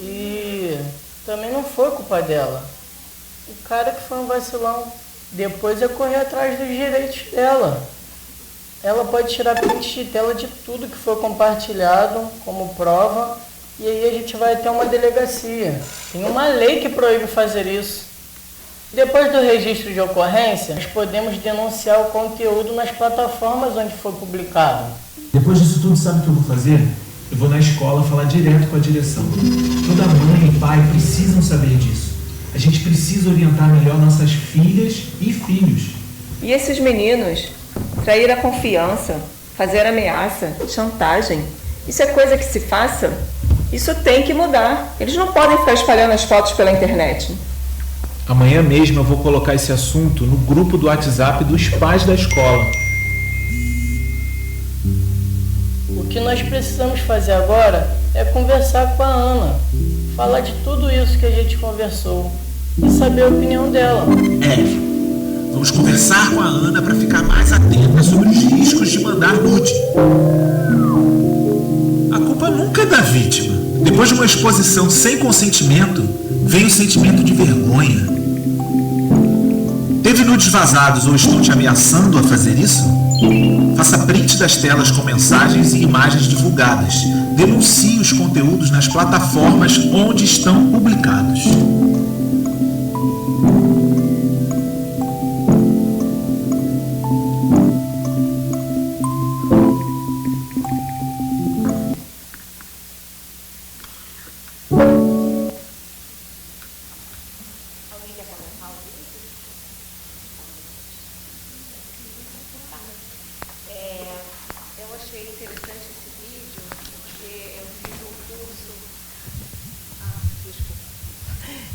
E também não foi culpa dela. O cara que foi um vacilão. Depois é correr atrás dos direitos dela. Ela pode tirar print de tela de tudo que foi compartilhado como prova. E aí a gente vai até uma delegacia. Tem uma lei que proíbe fazer isso. Depois do registro de ocorrência, nós podemos denunciar o conteúdo nas plataformas onde foi publicado. Depois disso tudo, sabe o que eu vou fazer? Eu vou na escola falar direto com a direção. Toda mãe e pai precisam saber disso. A gente precisa orientar melhor nossas filhas e filhos. E esses meninos? Trair a confiança, fazer ameaça, chantagem. Isso é coisa que se faça? Isso tem que mudar. Eles não podem ficar espalhando as fotos pela internet. Amanhã mesmo eu vou colocar esse assunto no grupo do WhatsApp dos pais da escola. O que nós precisamos fazer agora é conversar com a Ana, falar de tudo isso que a gente conversou e saber a opinião dela. Vamos conversar com a Ana para ficar mais atenta sobre os riscos de mandar nude. A culpa nunca é da vítima. Depois de uma exposição sem consentimento, vem o sentimento de vergonha. Teve nudes vazados ou estão te ameaçando a fazer isso? Faça print das telas com mensagens e imagens divulgadas. Denuncie os conteúdos nas plataformas onde estão publicados. Eu achei interessante esse vídeo, porque eu fiz um curso.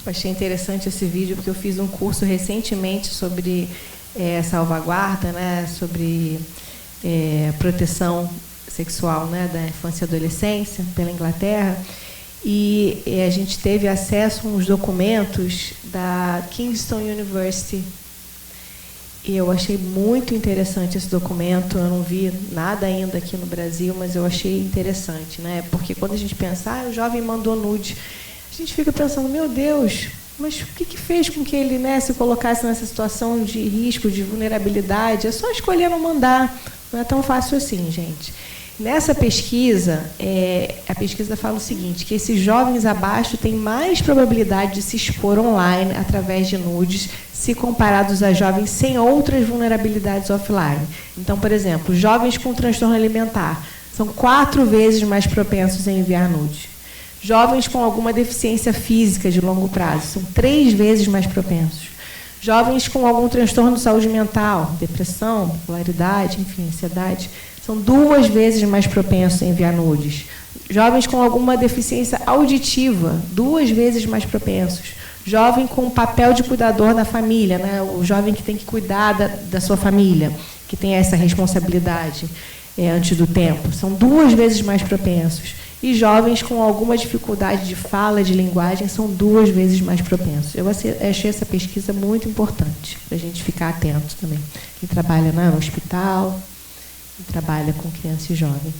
Eu achei interessante esse vídeo porque eu fiz um curso recentemente sobre salvaguarda, né, sobre proteção sexual, né, da infância e adolescência pela Inglaterra. E a gente teve acesso a uns documentos da Kingston University. E eu achei muito interessante esse documento. Eu não vi nada ainda aqui no Brasil, mas eu achei interessante, né? Porque quando a gente pensa, o jovem mandou nude, a gente fica pensando, meu Deus, mas o que fez com que ele, né, se colocasse nessa situação de risco, de vulnerabilidade? É só escolher não mandar. Não é tão fácil assim, gente. Nessa pesquisa, a pesquisa fala o seguinte, que esses jovens abaixo têm mais probabilidade de se expor online através de nudes, se comparados a jovens sem outras vulnerabilidades offline. Então, por exemplo, jovens com transtorno alimentar são 4 vezes mais propensos a enviar nudes. Jovens com alguma deficiência física de longo prazo são 3 vezes mais propensos. Jovens com algum transtorno de saúde mental, depressão, bipolaridade, enfim, ansiedade, são 2 vezes mais propensos a enviar nudes. Jovens com alguma deficiência auditiva, 2 vezes mais propensos. Jovem com papel de cuidador da família, né? O jovem que tem que cuidar da sua família, que tem essa responsabilidade antes do tempo, são 2 vezes mais propensos. E jovens com alguma dificuldade de fala, de linguagem, são 2 vezes mais propensos. Eu achei essa pesquisa muito importante, para a gente ficar atento também. Quem trabalha no hospital, quem trabalha com criança e jovem.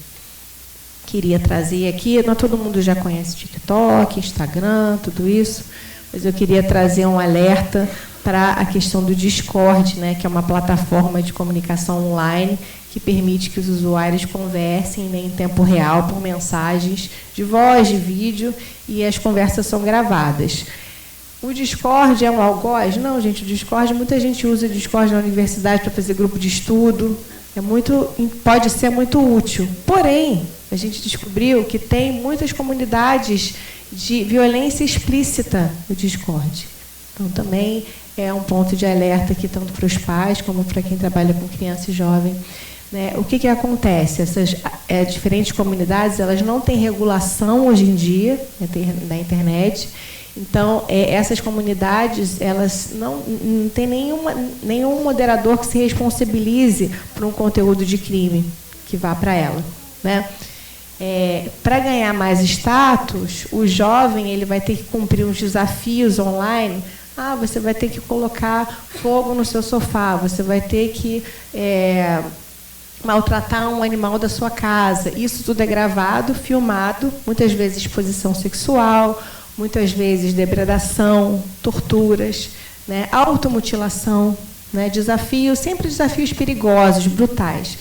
Queria trazer aqui, não todo mundo já conhece TikTok, Instagram, tudo isso, mas eu queria trazer um alerta para a questão do Discord, né, que é uma plataforma de comunicação online que permite que os usuários conversem, né, em tempo real por mensagens de voz, de vídeo, e as conversas são gravadas. O Discord é um algoz? Não, gente, o Discord, muita gente usa o Discord na universidade para fazer grupo de estudo, pode ser muito útil. Porém, a gente descobriu que tem muitas comunidades de violência explícita no Discord. Então, também é um ponto de alerta aqui, tanto para os pais como para quem trabalha com criança e jovem. Né? O que acontece? Essas diferentes comunidades, elas não têm regulação hoje em dia na internet. Então, essas comunidades, elas não têm nenhum moderador que se responsabilize por um conteúdo de crime que vá para ela. Né? Para ganhar mais status, o jovem ele vai ter que cumprir uns desafios online Você vai ter que colocar fogo no seu sofá, você vai ter que maltratar um animal da sua casa. Isso tudo é gravado, filmado, muitas vezes exposição sexual, muitas vezes depredação, torturas, né, automutilação, né, desafios, sempre desafios perigosos, brutais.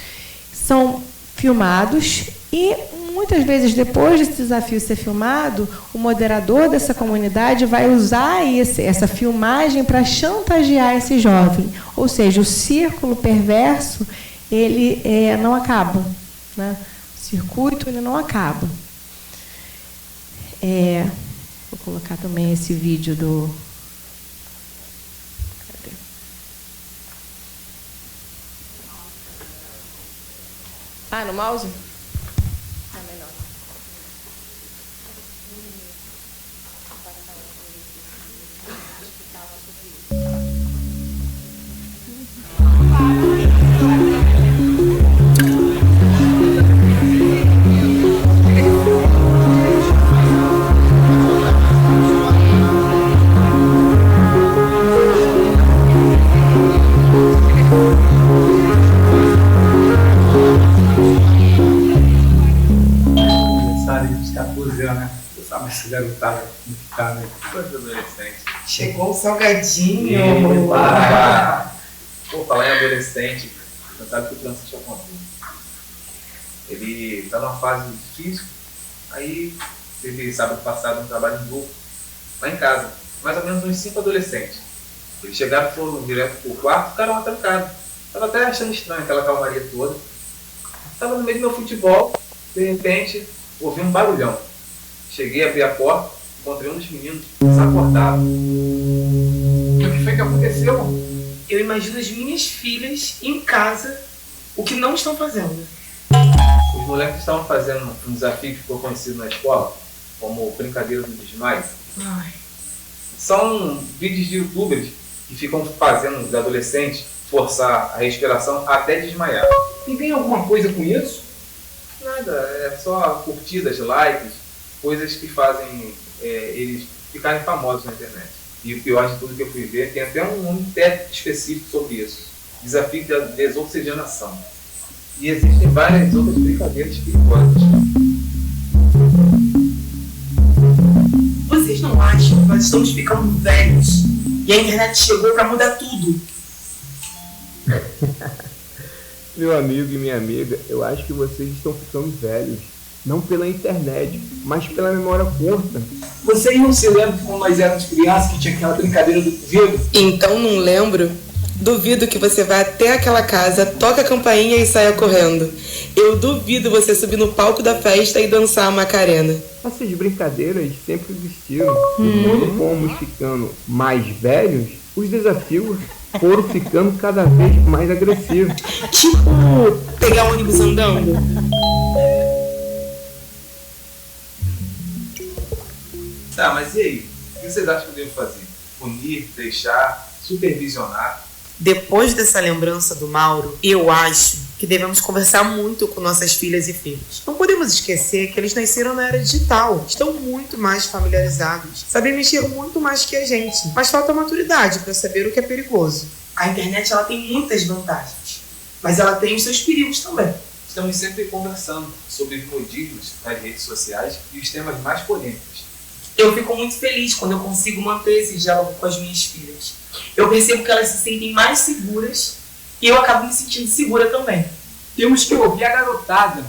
São filmados e, muitas vezes, depois desse desafio ser filmado, o moderador dessa comunidade vai usar essa filmagem para chantagear esse jovem. Ou seja, o círculo perverso ele não acaba, né? O circuito ele não acaba. Vou colocar também esse vídeo do... Cadê? No mouse? Melhor. Garotada, né? Coisa adolescente. Chegou o salgadinho. Pô, falar em adolescente, você sabe que o Francisco aconteceu. Ele tá numa fase difícil, aí teve sábado passado um trabalho em grupo, lá em casa, mais ou menos uns 5 adolescentes. Eles chegaram, foram direto pro quarto, ficaram lá trancados. Tava até achando estranho aquela calmaria toda. Tava no meio do meu futebol, de repente, ouvi um barulhão. Cheguei, abri a porta, encontrei um dos meninos desacordado. O que foi que aconteceu? Eu imagino as minhas filhas em casa, o que não estão fazendo. Os moleques estavam fazendo um desafio que ficou conhecido na escola, como Brincadeira do Desmaio. São vídeos de youtubers que ficam fazendo os adolescentes forçar a respiração até desmaiar. E tem alguma coisa com isso? Nada, é só curtidas, likes, coisas que fazem eles ficarem famosos na internet. E o pior de tudo que eu fui ver, tem até um nome específico sobre isso. Desafio da desoxigenação. E existem várias outras brincadeiras perigosas. Vocês não acham que nós estamos ficando velhos e a internet chegou para mudar tudo? Meu amigo e minha amiga, eu acho que vocês estão ficando velhos. Não pela internet, mas pela memória curta. Vocês não se lembram quando nós éramos crianças que tinha aquela brincadeira do duvido? Então não lembro? Duvido que você vá até aquela casa, toque a campainha e saia correndo. Eu duvido você subir no palco da festa e dançar a Macarena. Essas brincadeiras sempre existiram. E quando fomos ficando mais velhos, os desafios foram ficando cada vez mais agressivos. Tipo, pegar um ônibus andando. Tá, mas e aí? O que vocês acham que eu devo fazer? Punir, deixar, supervisionar? Depois dessa lembrança do Mauro, eu acho que devemos conversar muito com nossas filhas e filhos. Não podemos esquecer que eles nasceram na era digital, estão muito mais familiarizados, sabem mexer muito mais que a gente, mas falta maturidade para saber o que é perigoso. A internet ela tem muitas vantagens, mas ela tem os seus perigos também. Estamos sempre conversando sobre os modismos das redes sociais e os temas mais polêmicos. Eu fico muito feliz quando eu consigo manter esse diálogo com as minhas filhas. Eu percebo que elas se sentem mais seguras e eu acabo me sentindo segura também. Temos que ouvir a garotada,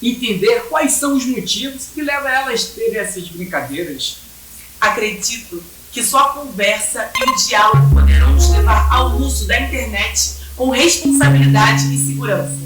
entender quais são os motivos que levam elas a terem essas brincadeiras. Acredito que só a conversa e o diálogo poderão nos levar ao uso da internet com responsabilidade e segurança.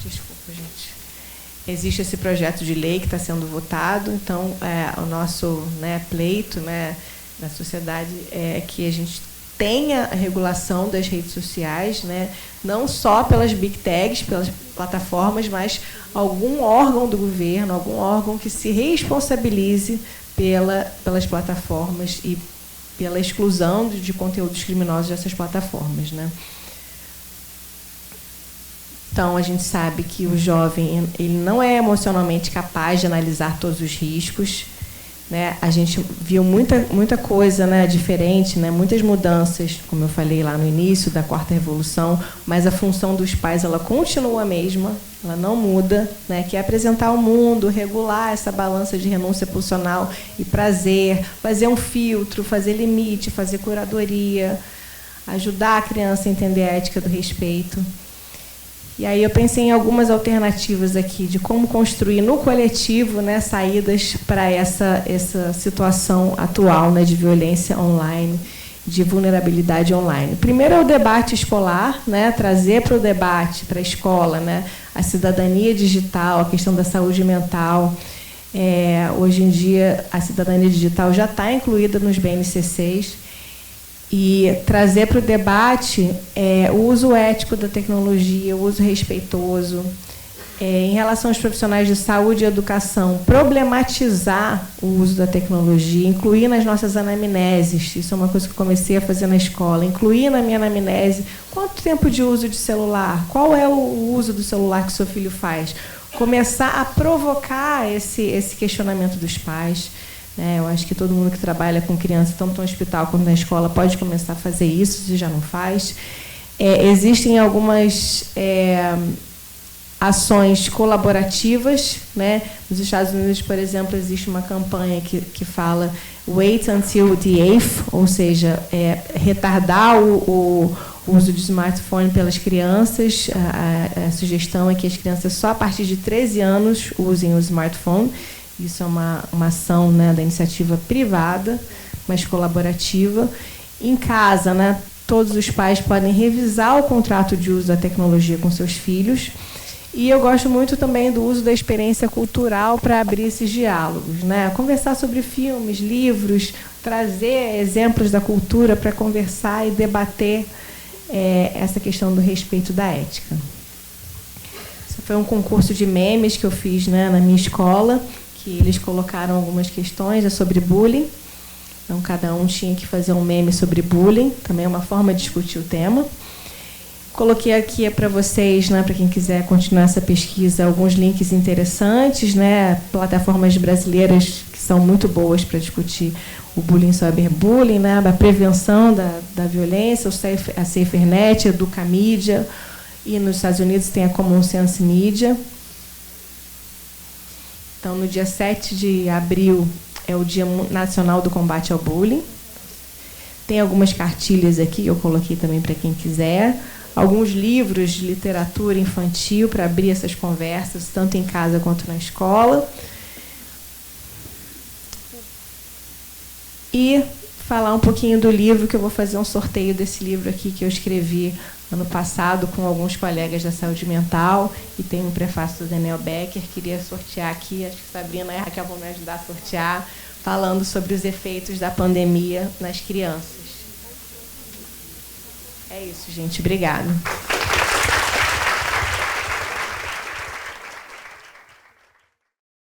Desculpa, gente. Existe esse projeto de lei que está sendo votado, então o nosso pleito da sociedade é que a gente tenha a regulação das redes sociais, né? Não só pelas big techs, pelas plataformas, mas algum órgão do governo, algum órgão que se responsabilize pelas plataformas e pela exclusão de conteúdos criminosos dessas plataformas, né? Então, a gente sabe que o jovem ele não é emocionalmente capaz de analisar todos os riscos, né? A gente viu muita coisa, né, diferente, né? Muitas mudanças, como eu falei lá no início da Quarta Revolução, mas a função dos pais ela continua a mesma, ela não muda, né? Que é apresentar ao mundo, regular essa balança de renúncia pulsional e prazer, fazer um filtro, fazer limite, fazer curadoria, ajudar a criança a entender a ética do respeito. E aí eu pensei em algumas alternativas aqui de como construir no coletivo, né, saídas para essa situação atual, né, de violência online, de vulnerabilidade online. Primeiro é o debate escolar, né, trazer para o debate, para a escola, né, a cidadania digital, a questão da saúde mental. Hoje em dia, a cidadania digital já está incluída nos BNCCs. E trazer para o debate o uso ético da tecnologia, o uso respeitoso. Em relação aos profissionais de saúde e educação, problematizar o uso da tecnologia, incluir nas nossas anamneses, isso é uma coisa que eu comecei a fazer na escola, incluir na minha anamnese quanto tempo de uso de celular, qual é o uso do celular que o seu filho faz. Começar a provocar esse questionamento dos pais. Eu acho que todo mundo que trabalha com criança, tanto no hospital como na escola, pode começar a fazer isso, se já não faz. Existem algumas ações colaborativas, né? Nos Estados Unidos, por exemplo, existe uma campanha que fala Wait Until the 8th, ou seja, retardar o uso de smartphone pelas crianças. A sugestão é que as crianças só a partir de 13 anos usem o smartphone. Isso é uma ação, né, da iniciativa privada, mas colaborativa. Em casa, né, todos os pais podem revisar o contrato de uso da tecnologia com seus filhos. E eu gosto muito também do uso da experiência cultural para abrir esses diálogos, né? Conversar sobre filmes, livros, trazer exemplos da cultura para conversar e debater essa questão do respeito da ética. Isso foi um concurso de memes que eu fiz, né, na minha escola, que eles colocaram algumas questões sobre bullying. Então, cada um tinha que fazer um meme sobre bullying, também é uma forma de discutir o tema. Coloquei aqui para vocês, né, para quem quiser continuar essa pesquisa, alguns links interessantes, né, plataformas brasileiras que são muito boas para discutir o bullying e cyberbullying, né, a prevenção da violência, a SaferNet, a Educamídia, e nos Estados Unidos tem a Common Sense Media. Então, no dia 7 de abril é o Dia Nacional do Combate ao Bullying. Tem algumas cartilhas aqui, eu coloquei também para quem quiser. Alguns livros de literatura infantil para abrir essas conversas, tanto em casa quanto na escola. E falar um pouquinho do livro, que eu vou fazer um sorteio desse livro aqui que eu escrevi ano passado com alguns colegas da saúde mental, e tem um prefácio do Daniel Becker. Queria sortear aqui, acho que Sabrina e a Raquel vão me ajudar a sortear, falando sobre os efeitos da pandemia nas crianças. É isso, gente. Obrigada.